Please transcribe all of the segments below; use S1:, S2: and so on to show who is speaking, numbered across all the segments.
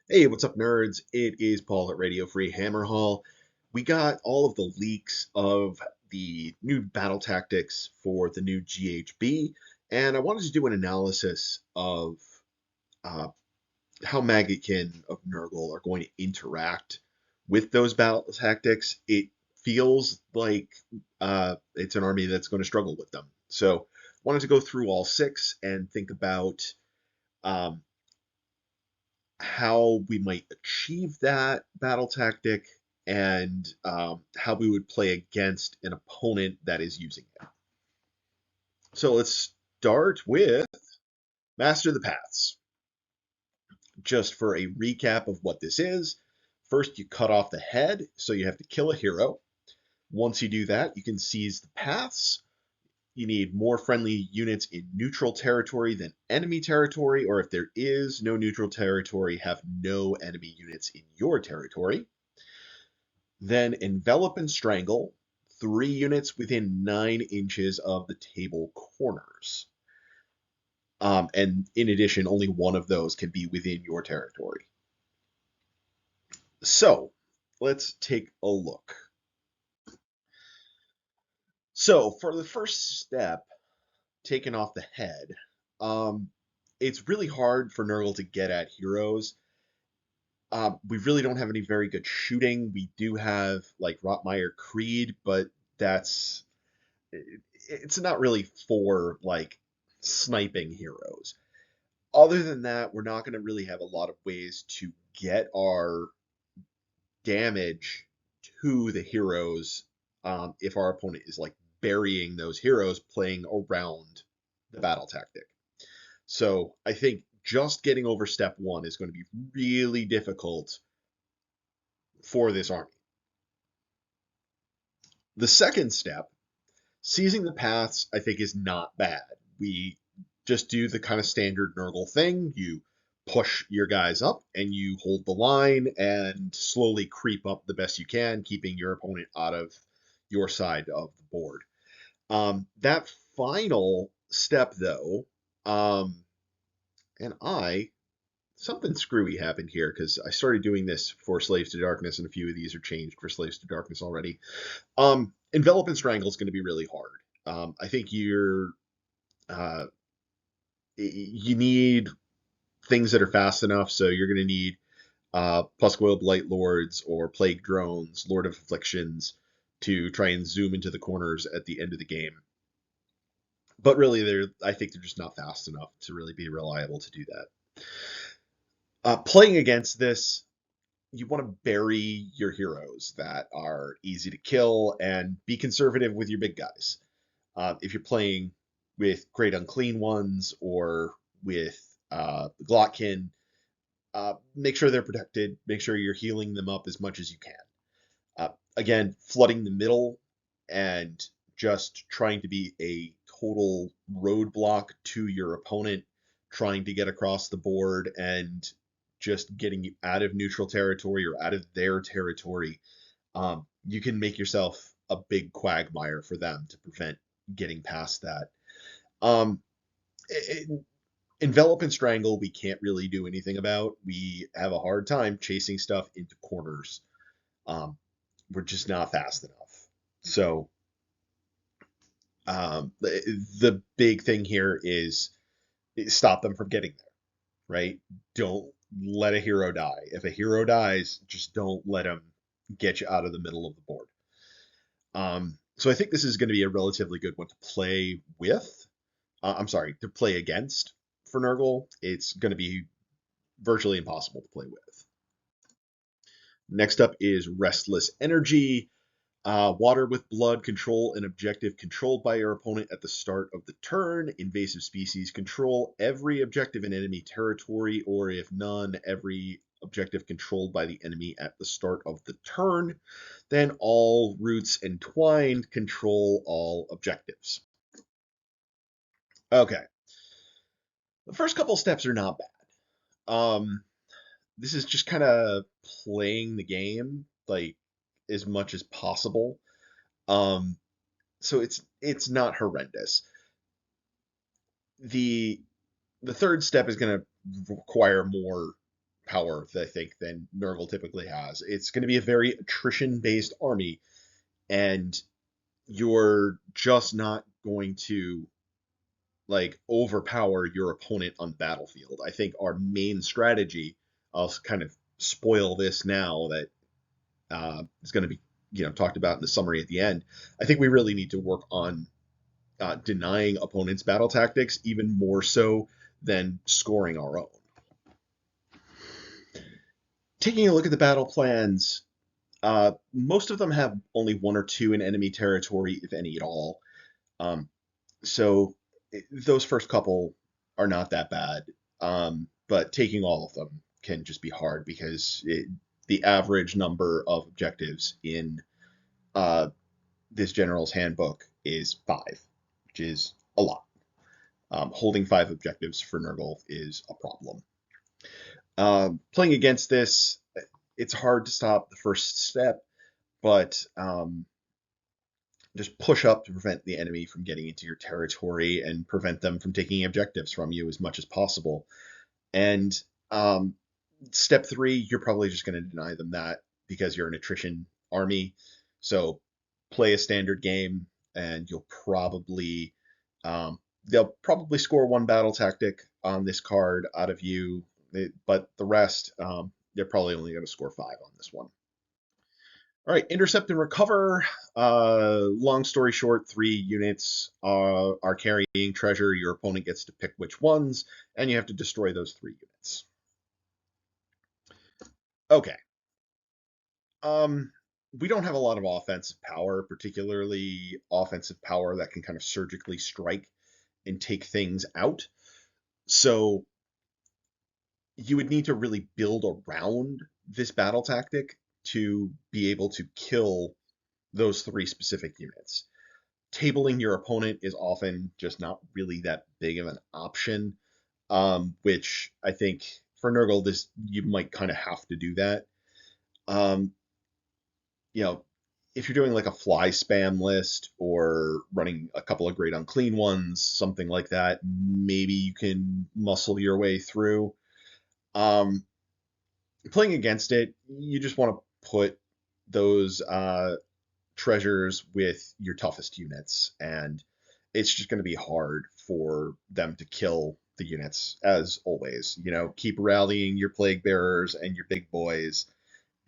S1: Hey, what's up, nerds? It is Paul at Radio Free Hammerhall. We got all of the leaks of the new battle tactics for the new GHB, and I wanted to do an analysis of uh, how Maggotkin of Nurgle are going to interact with those battle tactics. It feels like it's an army that's going to struggle with them. So, wanted to go through all six and think about um, how we might achieve that battle tactic and how we would play against an opponent that is using it. So let's start with Master the Paths. Just for a recap of what this is, first you cut off the head, so you have to kill a hero. Once you do that, you can seize the paths. You need more friendly units in neutral territory than enemy territory, or if there is no neutral territory, have no enemy units in your territory. Then envelop and strangle, 3 units within 9 inches of the table corners. And in addition, only one of those can be within your territory. So let's take a look. So for the first step, taking off the head, it's really hard for Nurgle to get at heroes. We really don't have any very good shooting. We do have like Rotmire Creed, but that's it's not really for like sniping heroes. Other than that, we're not going to really have a lot of ways to get our damage to the heroes if our opponent is like burying those heroes playing around the battle tactic. So I think just getting over step one is going to be really difficult for this army. The second step, seizing the paths, I think is not bad. We just do the kind of standard Nurgle thing. You push your guys up and you hold the line and slowly creep up the best you can, keeping your opponent out of your side of the board. That final step, though, and something screwy happened here because I started doing this for Slaves to Darkness, and a few of these are changed for Slaves to Darkness already. Envelop and Strangle is going to be really hard. I think uh, you need things that are fast enough, so you're going to need Puscoil Blight Lords or Plague Drones, Lord of Afflictions, to try and zoom into the corners at the end of the game. But really, I think they're just not fast enough to really be reliable to do that. Playing against this, you want to bury your heroes that are easy to kill and be conservative with your big guys. If you're playing with Great Unclean Ones or with Glotkin, make sure they're protected. Make sure you're healing them up as much as you can. Again, flooding the middle and just trying to be a total roadblock to your opponent, trying to get across the board and just getting you out of neutral territory or out of their territory. You can make yourself a big quagmire for them to prevent getting past that. Um, Envelop and Strangle, we can't really do anything about. We have a hard time chasing stuff into corners. Um, we're just not fast enough. So the big thing here is stop them from getting there, right? Don't let a hero die. If a hero dies, just don't let him get you out of the middle of the board. So I think this is going to be a relatively good one to play with. I'm sorry, to play against for Nurgle. It's going to be virtually impossible to play with. Next up is Restless Energy. Water with blood, control an objective controlled by your opponent at the start of the turn. Invasive species control every objective in enemy territory, or if none, every objective controlled by the enemy at the start of the turn. Then all roots entwined control all objectives. Okay. The first couple steps are not bad. This is just kind of playing the game like as much as possible. Um, so it's not horrendous. The the third step is going to require more power, I think, than Nurgle typically has. It's going to be a very attrition-based army, and you're just not going to like overpower your opponent on the battlefield. I think our main strategy, I'll kind of spoil this now that is going to be talked about in the summary at the end. I think we really need to work on denying opponents' battle tactics even more so than scoring our own. Taking a look at the battle plans, most of them have only one or two in enemy territory, if any at all. So those first couple are not that bad, but taking all of them can just be hard because the average number of objectives in this general's handbook is 5, which is a lot. Holding 5 objectives for Nurgle is a problem. Playing against this, it's hard to stop the first step, but just push up to prevent the enemy from getting into your territory and prevent them from taking objectives from you as much as possible. And step 3, you're probably just going to deny them that because you're an attrition army. So play a standard game, and you'll probably they'll probably score 1 battle tactic on this card out of you, but the rest they're probably only going to score 5 on this one. All right, Intercept and Recover. Long story short, 3 units are carrying treasure. Your opponent gets to pick which ones, and you have to destroy those 3 units. Okay. We don't have a lot of offensive power, particularly offensive power that can kind of surgically strike and take things out. So you would need to really build around this battle tactic to be able to kill those 3 specific units. Tabling your opponent is often just not really that big of an option, which I think for Nurgle, you might kind of have to do that. If you're doing like a fly spam list or running a couple of great unclean ones, something like that, maybe you can muscle your way through. Playing against it, you just want to put those treasures with your toughest units, and it's just going to be hard for them to kill the units, as always. Keep rallying your plague bearers and your big boys,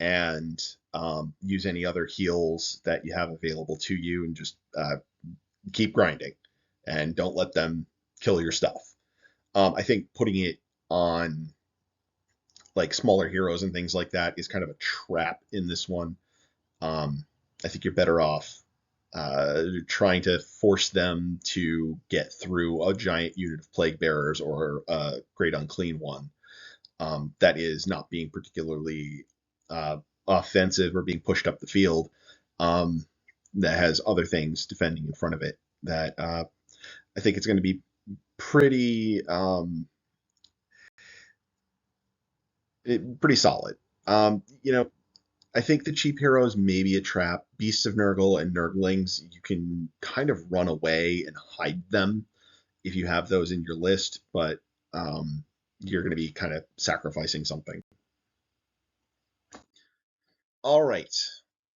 S1: and use any other heals that you have available to you, and just keep grinding, and don't let them kill your stuff. I think putting it on like smaller heroes and things like that is kind of a trap in this one. I think you're better off trying to force them to get through a giant unit of plague bearers or a great unclean one that is not being particularly offensive or being pushed up the field, that has other things defending in front of it. That I think it's going to be pretty pretty solid. I think the cheap heroes may be a trap. Beasts of Nurgle and Nurglings, you can kind of run away and hide them if you have those in your list, but you're going to be kind of sacrificing something. All right.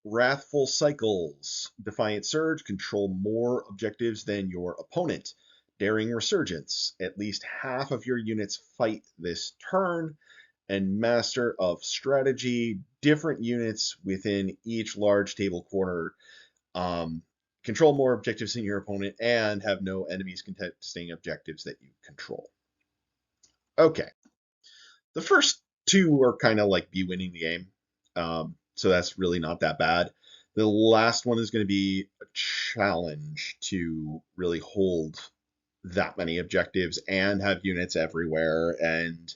S1: Wrathful Cycles. Defiant Surge. Control more objectives than your opponent. Daring Resurgence. At least half of your units fight this turn. And Master of Strategy. Different units within each large table corner control more objectives than your opponent and have no enemies contesting objectives that you control. Okay. The first 2 are kind of like be winning the game. So that's really not that bad. The last one is going to be a challenge to really hold that many objectives and have units everywhere and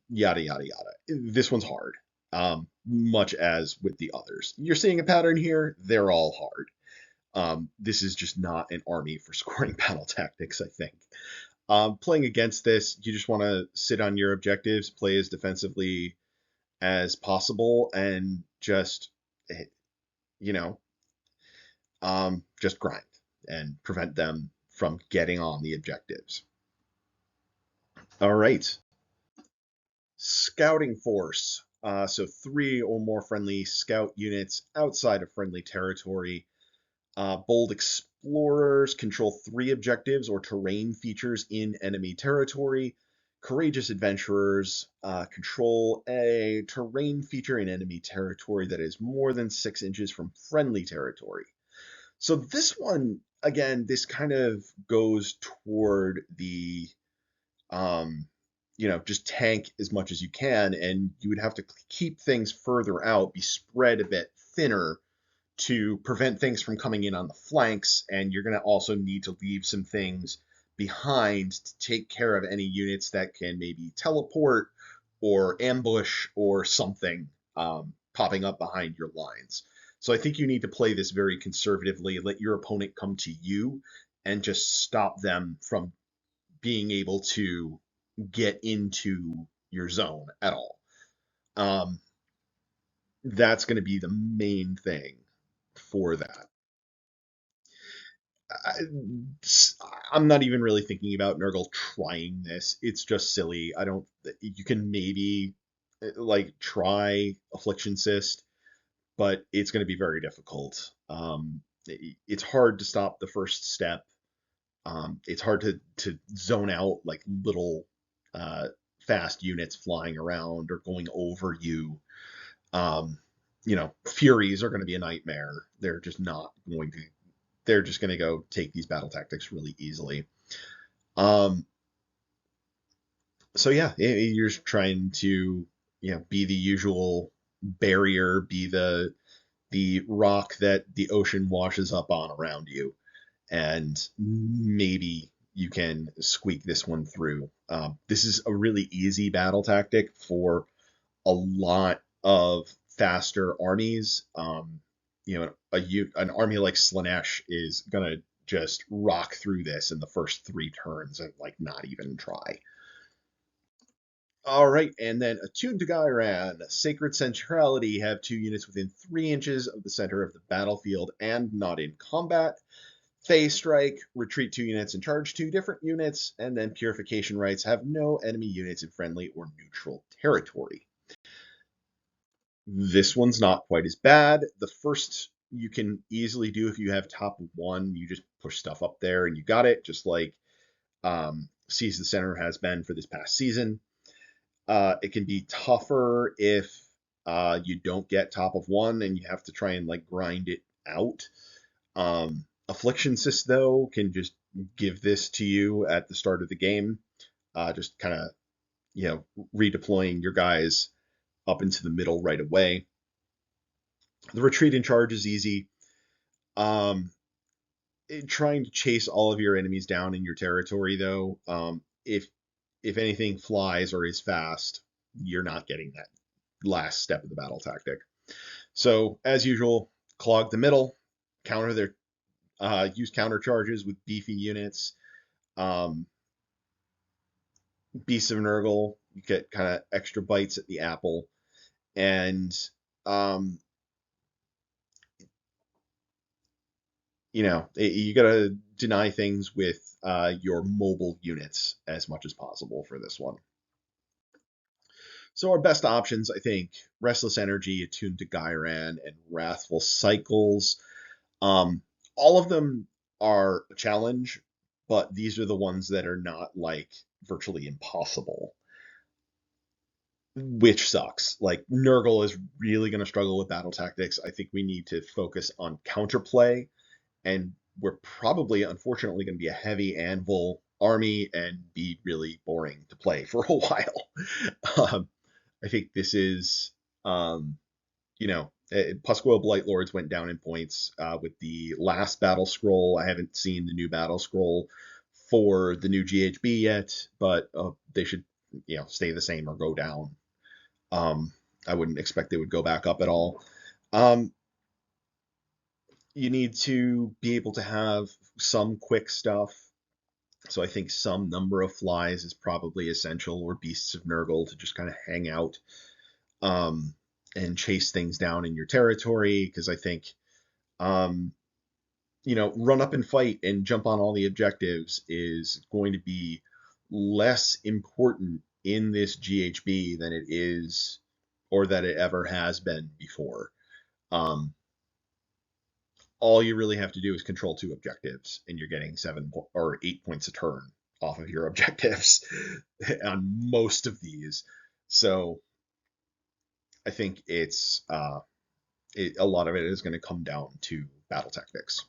S1: yada, yada, yada. This one's hard, much as with the others. You're seeing a pattern here. They're all hard. This is just not an army for scoring battle tactics, I think. Playing against this, you just want to sit on your objectives, play as defensively as possible, and just just grind and prevent them from getting on the objectives. All right. Scouting force. So 3 or more friendly scout units outside of friendly territory. Bold explorers control 3 objectives or terrain features in enemy territory. Courageous adventurers control a terrain feature in enemy territory that is more than 6 inches from friendly territory. So this one, again, this kind of goes toward the um, just tank as much as you can, and you would have to keep things further out, be spread a bit thinner to prevent things from coming in on the flanks, and you're going to also need to leave some things behind to take care of any units that can maybe teleport or ambush or something popping up behind your lines. So I think you need to play this very conservatively, let your opponent come to you, and just stop them from being able to get into your zone at all. Um, that's going to be the main thing for that. I, I'm not even really thinking about Nurgle trying this. It's just silly. I don't. You can maybe like try Affliction Cyst, but it's going to be very difficult. It's hard to stop the first step. It's hard to zone out like little uh, fast units flying around or going over you. Um, Furies are going to be a nightmare. They're just not going to. They're just going to go take these battle tactics really easily. Um, so yeah, you're just trying to be the usual barrier, be the rock that the ocean washes up on around you, and maybe you can squeak this one through. This is a really easy battle tactic for a lot of faster armies. An army like Slanesh is gonna just rock through this in the first 3 turns and like not even try. All right, and then Attuned to Ghyran, Sacred Centrality, have 2 units within 3 inches of the center of the battlefield and not in combat. Phase Strike, retreat 2 units and charge 2 different units, and then Purification Rites have no enemy units in friendly or neutral territory. This one's not quite as bad. The first you can easily do if you have top 1, you just push stuff up there and you got it, just like Seize the Center has been for this past season. It can be tougher if you don't get top of 1 and you have to try and like grind it out. Affliction Cyst, though, can just give this to you at the start of the game, just kind of, redeploying your guys up into the middle right away. The retreat and charge is easy. Um, Trying to chase all of your enemies down in your territory, though, if anything flies or is fast, you're not getting that last step of the battle tactic. So, as usual, clog the middle, counter their use counter charges with beefy units. Um, Beasts of Nurgle, you get kind of extra bites at the apple, and um, you gotta deny things with your mobile units as much as possible for this one. So our best options, I think, Restless Energy, Attuned to Ghyran, and Wrathful Cycles. Um, all of them are a challenge, but these are the ones that are not like virtually impossible, which sucks. Like Nurgle is really going to struggle with battle tactics. I think we need to focus on counterplay, and we're probably, unfortunately, going to be a heavy anvil army and be really boring to play for a while. I think this is, Pusquo Blight Lords went down in points with the last battle scroll. I haven't seen the new battle scroll for the new GHB yet, but they should, stay the same or go down. I wouldn't expect they would go back up at all. You need to be able to have some quick stuff. So I think some number of flies is probably essential, or Beasts of Nurgle to just kind of hang out um, and chase things down in your territory. Because I think, um, run up and fight and jump on all the objectives is going to be less important in this GHB than it is, or that it ever has been before. All you really have to do is control 2 objectives, and you're getting 7 or 8 points a turn off of your objectives on most of these. So I think it's a lot of it is going to come down to battle tactics.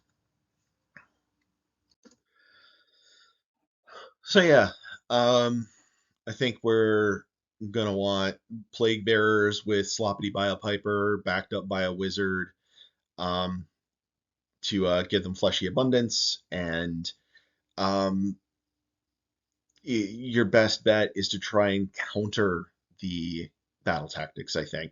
S1: So yeah, I think we're gonna want plague bearers with Sloppity by a Piper backed up by a wizard, um, to give them fleshy abundance, and um, your best bet is to try and counter the battle tactics, I think.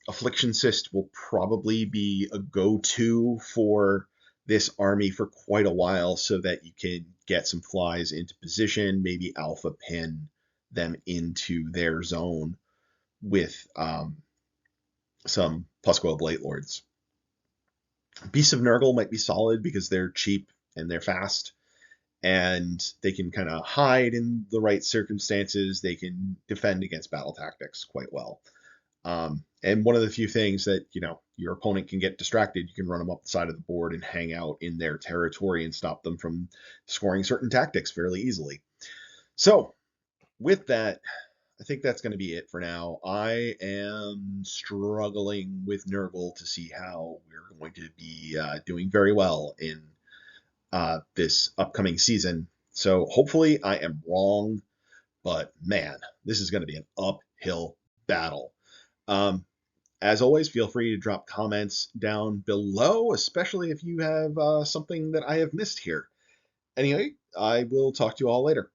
S1: Affliction Cyst will probably be a go-to for this army for quite a while so that you can get some flies into position, maybe alpha pin them into their zone with some Pusquo Blight Lords. Beasts of Nurgle might be solid because they're cheap and they're fast, and they can kind of hide in the right circumstances. They can defend against battle tactics quite well. And one of the few things that, your opponent can get distracted, you can run them up the side of the board and hang out in their territory and stop them from scoring certain tactics fairly easily. So with that, I think that's going to be it for now. I am struggling with Nurgle to see how we're going to be doing very well in this upcoming season. So hopefully I am wrong, but man, this is going to be an uphill battle. As always, feel free to drop comments down below, especially if you have something that I have missed here. Anyway, I will talk to you all later.